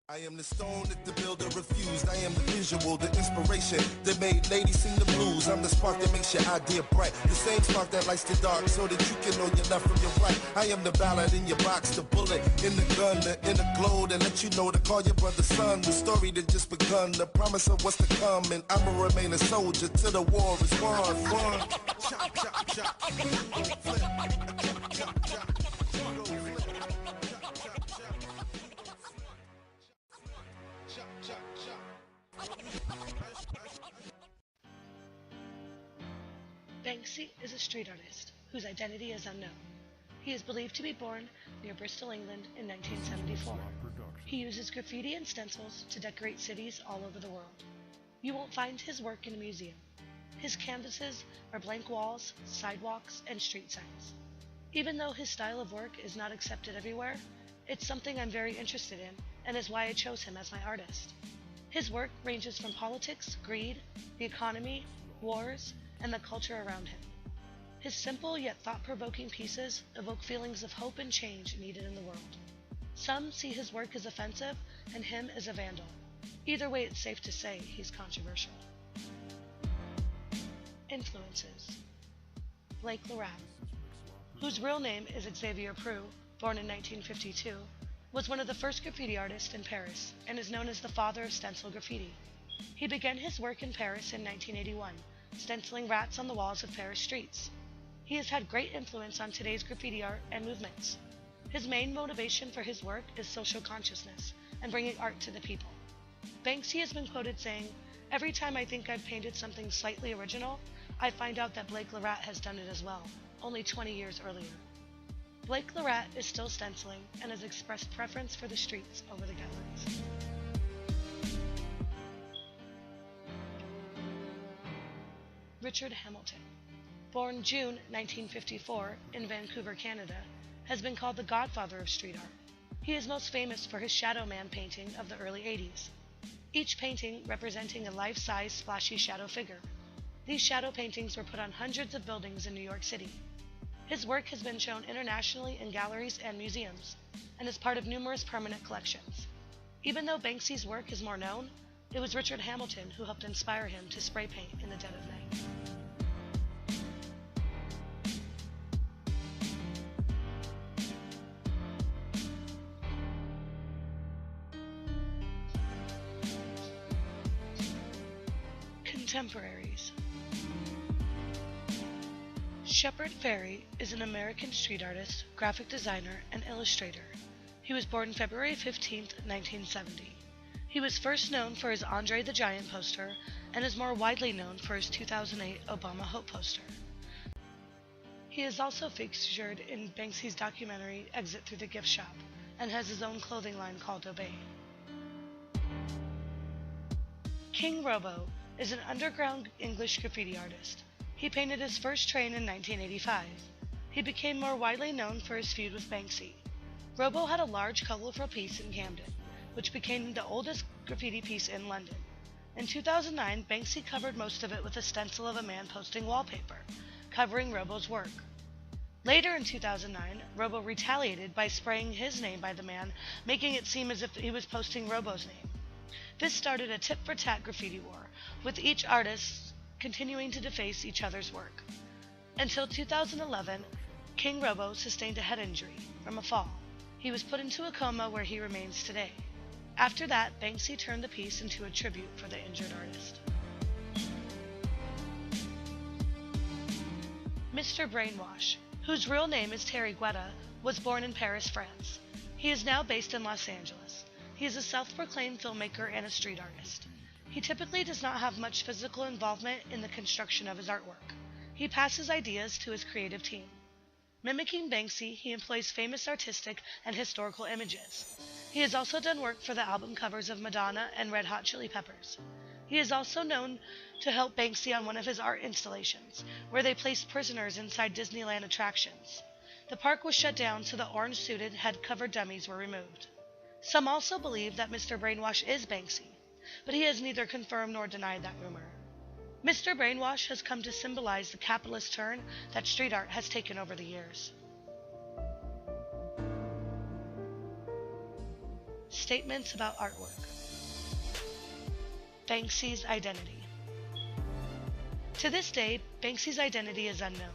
I am the stone that the builder refused. I am the visual, the inspiration that made ladies sing the blues. I'm the spark that makes your idea bright. The same spark that lights the dark so that you can know your left from your right. I am the ballad in your box, the bullet in the gun, the inner glow that let you know to call your brother son. The story that just begun, the promise of what's to come. And I'ma remain a soldier till the war is won. Chop, chop, chop. Flip. Chop, chop, chop. Banksy is a street artist whose identity is unknown. He is believed to be born near Bristol, England in 1974. He uses graffiti and stencils to decorate cities all over the world. You won't find his work in a museum. His canvases are blank walls, sidewalks, and street signs. Even though his style of work is not accepted everywhere, it's something I'm very interested in and is why I chose him as my artist. His work ranges from politics, greed, the economy, wars, and the culture around him. His simple yet thought-provoking pieces evoke feelings of hope and change needed in the world. Some see his work as offensive and him as a vandal. Either way, it's safe to say he's controversial. Influences. Blake Lerat, whose real name is Xavier Prou, born in 1952, was one of the first graffiti artists in Paris and is known as the father of stencil graffiti. He began his work in Paris in 1981, stenciling rats on the walls of Paris streets. He has had great influence on today's graffiti art and movements. His main motivation for his work is social consciousness and bringing art to the people. Banksy has been quoted saying, "Every time I think I've painted something slightly original, I find out that Blake Lerat has done it as well, only 20 years earlier." Blake Lerat is still stenciling and has expressed preference for the streets over the galleries. Richard Hamilton, born June 1954 in Vancouver, Canada, has been called the godfather of street art. He is most famous for his Shadow Man painting of the early 80s, each painting representing a life-size splashy shadow figure. These shadow paintings were put on hundreds of buildings in New York City. His work has been shown internationally in galleries and museums, and is part of numerous permanent collections. Even though Banksy's work is more known, it was Richard Hamilton who helped inspire him to spray paint in the dead of night. Contemporaries. Shepard Fairey is an American street artist, graphic designer, and illustrator. He was born February 15, 1970. He was first known for his Andre the Giant poster and is more widely known for his 2008 Obama Hope poster. He is also featured in Banksy's documentary Exit Through the Gift Shop and has his own clothing line called Obey. King Robo is an underground English graffiti artist. He painted his first train in 1985. He became more widely known for his feud with Banksy. Robo had a large, colorful piece in Camden, which became the oldest graffiti piece in London. In 2009, Banksy covered most of it with a stencil of a man posting wallpaper, covering Robo's work. Later in 2009, Robo retaliated by spraying his name by the man, making it seem as if he was posting Robo's name. This started a tit-for-tat graffiti war, with each artist continuing to deface each other's work. Until 2011, King Robo sustained a head injury from a fall. He was put into a coma where he remains today. After that, Banksy turned the piece into a tribute for the injured artist. Mr. Brainwash, whose real name is Terry Guetta, was born in Paris, France. He is now based in Los Angeles. He is a self-proclaimed filmmaker and a street artist. He typically does not have much physical involvement in the construction of his artwork. He passes ideas to his creative team. Mimicking Banksy, he employs famous artistic and historical images. He has also done work for the album covers of Madonna and Red Hot Chili Peppers. He is also known to help Banksy on one of his art installations, where they placed prisoners inside Disneyland attractions. The park was shut down, so the orange-suited, head-covered dummies were removed. Some also believe that Mr. Brainwash is Banksy, but he has neither confirmed nor denied that rumor. Mr. Brainwash has come to symbolize the capitalist turn that street art has taken over the years. Statements about artwork. Banksy's identity. To this day, Banksy's identity is unknown.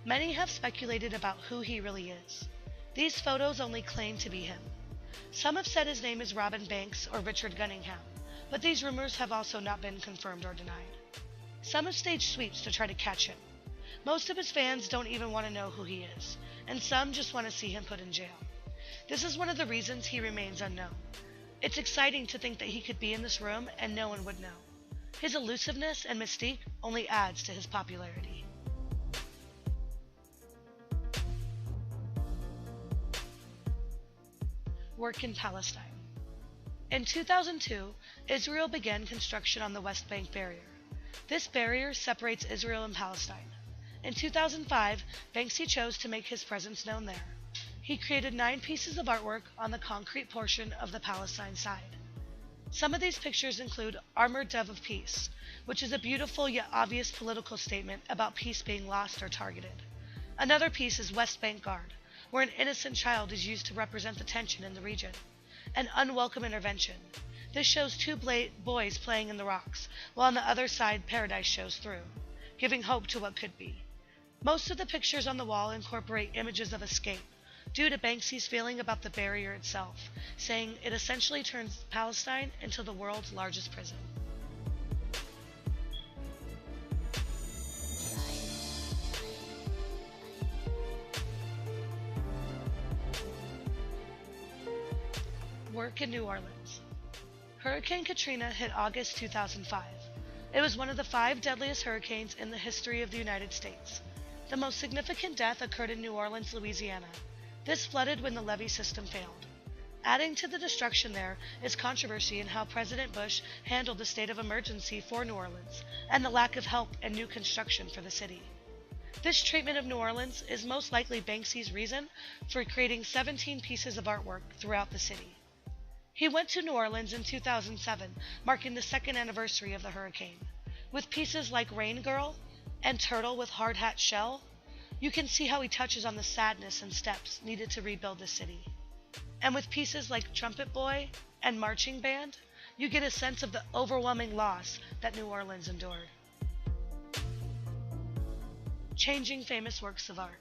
Many have speculated about who he really is. These photos only claim to be him. Some have said his name is Robin Banks or Richard Gunningham, but these rumors have also not been confirmed or denied. Some have staged sweeps to try to catch him. Most of his fans don't even want to know who he is, and some just want to see him put in jail. This is one of the reasons he remains unknown. It's exciting to think that he could be in this room and no one would know. His elusiveness and mystique only adds to his popularity. Work in Palestine. In 2002, Israel began construction on the West Bank barrier. This barrier separates Israel and Palestine. In 2005, Banksy chose to make his presence known there. He created 9 pieces of artwork on the concrete portion of the Palestine side. Some of these pictures include Armored Dove of Peace, which is a beautiful yet obvious political statement about peace being lost or targeted. Another piece is West Bank Guard, where an innocent child is used to represent the tension in the region. An unwelcome intervention. This shows 2 boys playing in the rocks, while on the other side paradise shows through, giving hope to what could be. Most of the pictures on the wall incorporate images of escape, due to Banksy's feeling about the barrier itself, saying it essentially turns Palestine into the world's largest prison. Work in New Orleans. Hurricane Katrina hit August 2005. It was one of the 5 deadliest hurricanes in the history of the United States. The most significant death occurred in New Orleans, Louisiana. This flooded when the levee system failed. Adding to the destruction there is controversy in how President Bush handled the state of emergency for New Orleans and the lack of help and new construction for the city. This treatment of New Orleans is most likely Banksy's reason for creating 17 pieces of artwork throughout the city. He went to New Orleans in 2007, marking the 2nd anniversary of the hurricane. With pieces like Rain Girl and Turtle with Hard Hat Shell, you can see how he touches on the sadness and steps needed to rebuild the city. And with pieces like Trumpet Boy and Marching Band, you get a sense of the overwhelming loss that New Orleans endured. Changing famous works of art.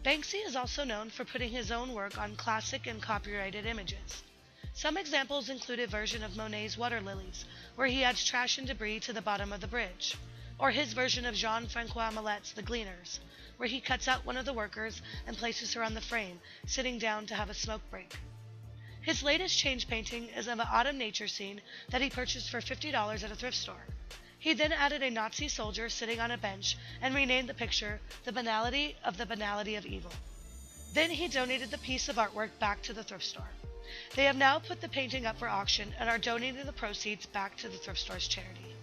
Banksy is also known for putting his own work on classic and copyrighted images. Some examples include a version of Monet's Water Lilies, where he adds trash and debris to the bottom of the bridge, or his version of Jean-Francois Millet's The Gleaners, where he cuts out one of the workers and places her on the frame, sitting down to have a smoke break. His latest change painting is of an autumn nature scene that he purchased for $50 at a thrift store. He then added a Nazi soldier sitting on a bench and renamed the picture The Banality of Evil. Then he donated the piece of artwork back to the thrift store. They have now put the painting up for auction and are donating the proceeds back to the thrift store's charity.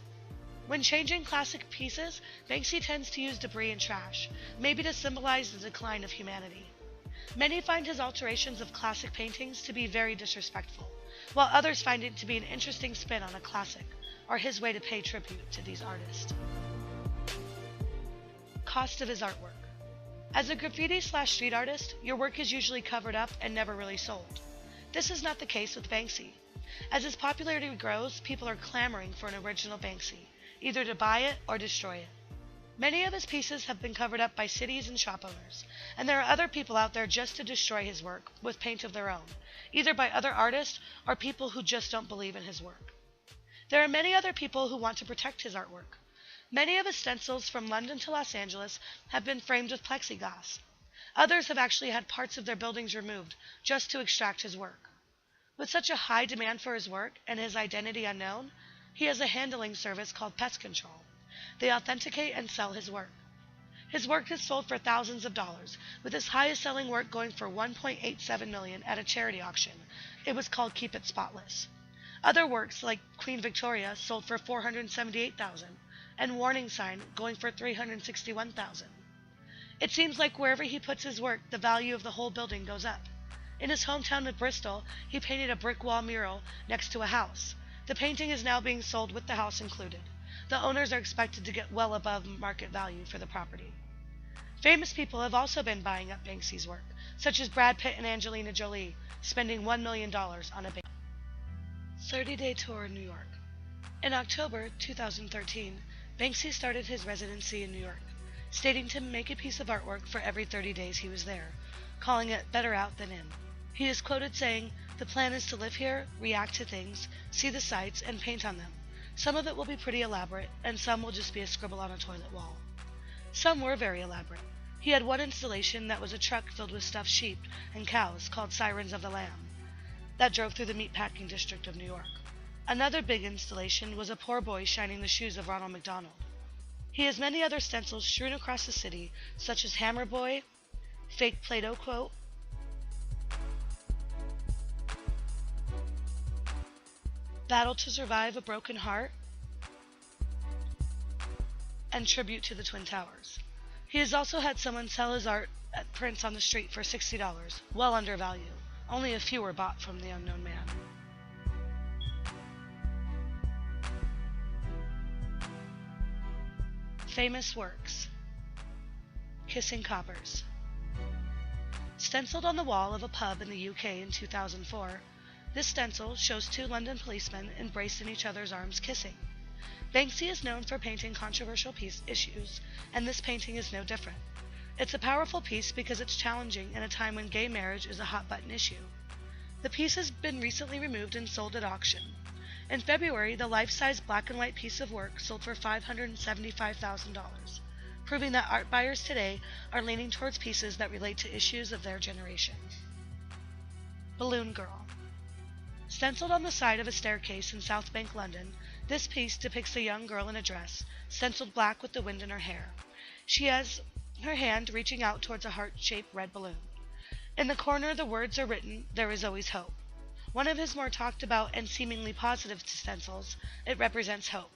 When changing classic pieces, Banksy tends to use debris and trash, maybe to symbolize the decline of humanity. Many find his alterations of classic paintings to be very disrespectful, while others find it to be an interesting spin on a classic, or his way to pay tribute to these artists. Cost of his artwork. As a graffiti/street artist, your work is usually covered up and never really sold. This is not the case with Banksy. As his popularity grows, people are clamoring for an original Banksy, either to buy it or destroy it. Many of his pieces have been covered up by cities and shop owners, and there are other people out there just to destroy his work with paint of their own, either by other artists or people who just don't believe in his work. There are many other people who want to protect his artwork. Many of his stencils from London to Los Angeles have been framed with plexiglass. Others have actually had parts of their buildings removed just to extract his work. With such a high demand for his work and his identity unknown, he has a handling service called Pest Control. They authenticate and sell his work. His work is sold for thousands of dollars, with his highest selling work going for $1.87 million at a charity auction. It was called Keep It Spotless. Other works, like Queen Victoria, sold for $478,000, and Warning Sign going for $361,000. It seems like wherever he puts his work, the value of the whole building goes up. In his hometown of Bristol, he painted a brick wall mural next to a house. The painting is now being sold with the house included. The owners are expected to get well above market value for the property. Famous people have also been buying up Banksy's work, such as Brad Pitt and Angelina Jolie, spending $1 million on a 30-day tour in New York. In October 2013, Banksy started his residency in New York, stating to make a piece of artwork for every 30 days he was there, calling it better out than in. He is quoted saying, "The plan is to live here, react to things, see the sights, and paint on them. Some of it will be pretty elaborate, and some will just be a scribble on a toilet wall." Some were very elaborate. He had one installation that was a truck filled with stuffed sheep and cows called Sirens of the Lamb that drove through the meatpacking district of New York. Another big installation was a poor boy shining the shoes of Ronald McDonald. He has many other stencils strewn across the city, such as Hammer Boy, Fake Play-Doh Quote, Battle to Survive a Broken Heart, and Tribute to the Twin Towers. He has also had someone sell his art at prints on the street for $60, well under value. Only a few were bought from the unknown man. Famous works. Kissing Coppers. Stenciled on the wall of a pub in the UK in 2004, this stencil shows two London policemen embraced in each other's arms kissing. Banksy is known for painting controversial issues, and this painting is no different. It's a powerful piece because it's challenging in a time when gay marriage is a hot-button issue. The piece has been recently removed and sold at auction. In February, the life-size black and white piece of work sold for $575,000, proving that art buyers today are leaning towards pieces that relate to issues of their generation. Balloon Girl. Stenciled on the side of a staircase in South Bank, London, this piece depicts a young girl in a dress, stenciled black with the wind in her hair. She has her hand reaching out towards a heart-shaped red balloon. In the corner, the words are written, "There is always hope." One of his more talked about and seemingly positive stencils, it represents hope.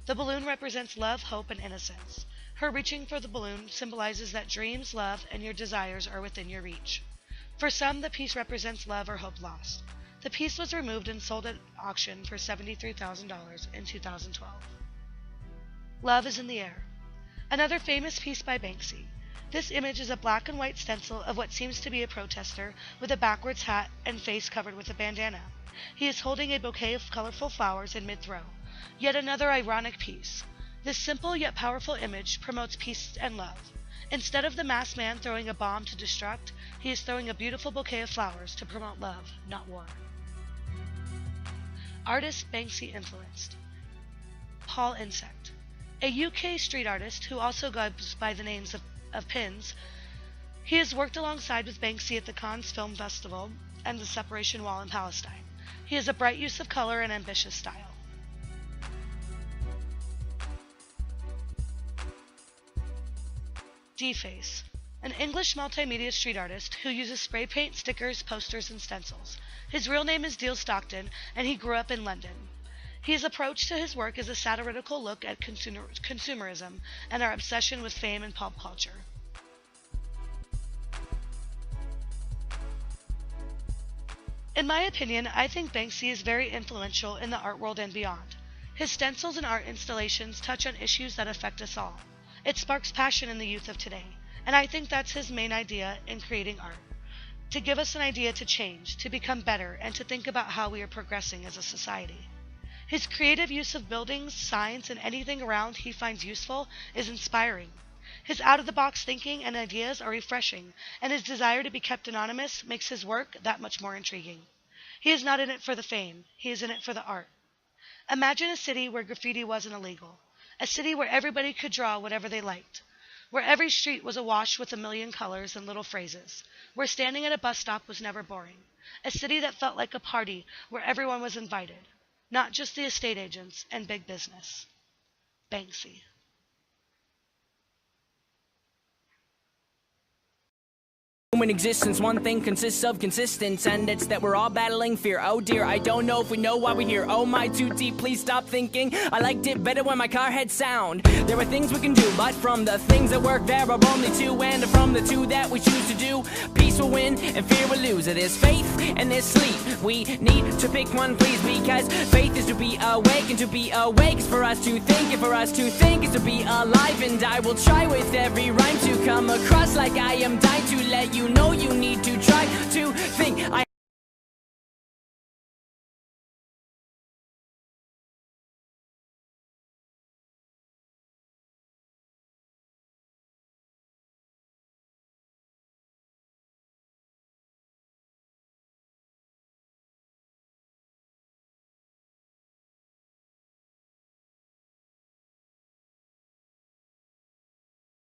The balloon represents love, hope, and innocence. Her reaching for the balloon symbolizes that dreams, love, and your desires are within your reach. For some, the piece represents love or hope lost. The piece was removed and sold at auction for $73,000 in 2012. Love is in the Air. Another famous piece by Banksy. This image is a black and white stencil of what seems to be a protester with a backwards hat and face covered with a bandana. He is holding a bouquet of colorful flowers in mid-throw. Yet another ironic piece. This simple yet powerful image promotes peace and love. Instead of the masked man throwing a bomb to destruct, he is throwing a beautiful bouquet of flowers to promote love, not war. Artist Banksy influenced. Paul Insect. A UK street artist who also goes by the names of Pins. He has worked alongside with Banksy at the Cannes Film Festival and the Separation Wall in Palestine. He has a bright use of color and ambitious style. D-Face. An English multimedia street artist who uses spray paint, stickers, posters, and stencils. His real name is Deal Stockton, and he grew up in London. His approach to his work is a satirical look at consumerism and our obsession with fame and pop culture. In my opinion, I think Banksy is very influential in the art world and beyond. His stencils and art installations touch on issues that affect us all. It sparks passion in the youth of today, and I think that's his main idea in creating art. To give us an idea to change, to become better, and to think about how we are progressing as a society. His creative use of buildings, signs, and anything around he finds useful is inspiring. His out-of-the-box thinking and ideas are refreshing, and his desire to be kept anonymous makes his work that much more intriguing. He is not in it for the fame, he is in it for the art. Imagine a city where graffiti wasn't illegal, a city where everybody could draw whatever they liked, where every street was awash with a million colors and little phrases, where standing at a bus stop was never boring, a city that felt like a party where everyone was invited. Not just the estate agents and big business. Banksy. In existence, one thing consists of consistence, and it's that we're all battling fear. Oh dear, I don't know if we know why we're here. Oh my, too deep, please stop thinking. I liked it better when my car had sound. There are things we can do, but from the things that work there are only two, and from the two that we choose to do, peace will win and fear will lose. It is faith and there's sleep. We need to pick one, please, because faith is to be awake, and to be awake is for us to think, and for us to think is to be alive. And I will try with every rhyme to come across like I am dying to let you know you need to try to think.